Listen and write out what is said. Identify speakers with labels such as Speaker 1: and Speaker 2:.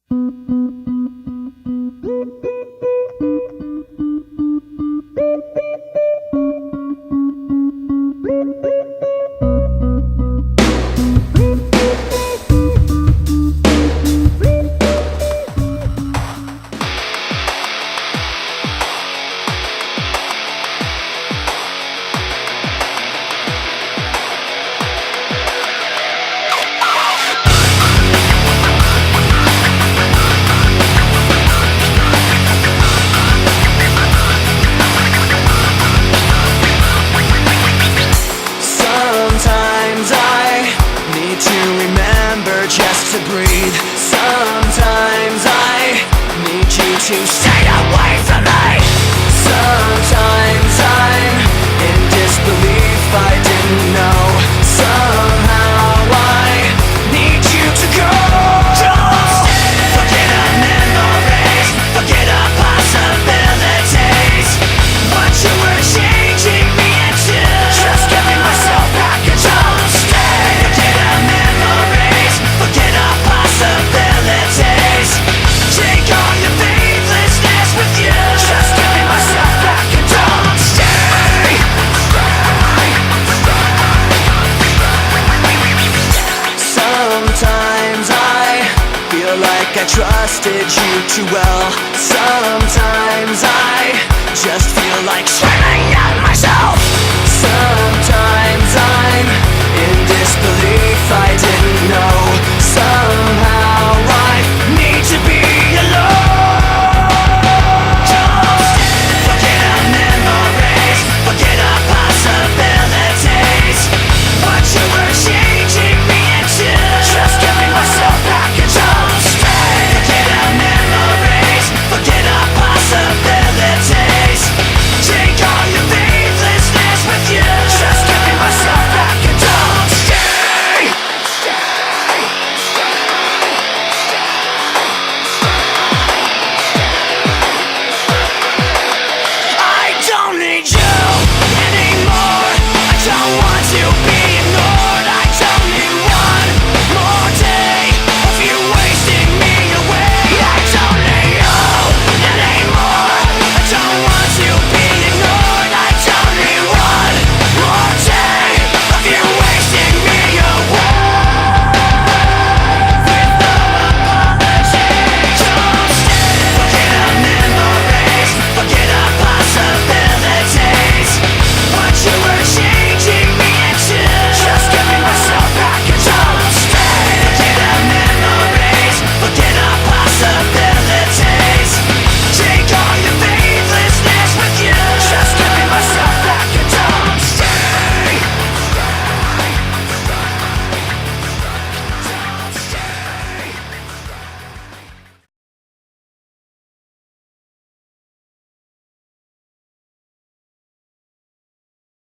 Speaker 1: Sometimes I need to remember just to breathe. Sometimes I need you to stay away from me. Sometimes I'm in disbelief, I didn't know. Somehow I need you to go. Forget our memories, forget our possibilities. What you were changing me into, just giving myself back and don't stay. Forget our memories, forget our possibilities. Take all your faithlessness with you, just giving myself back and don't stay. Sometimes I feel like I trusted you too well. Sometimes I just feel like screaming at myself. Sometimes I'm in disbelief, I did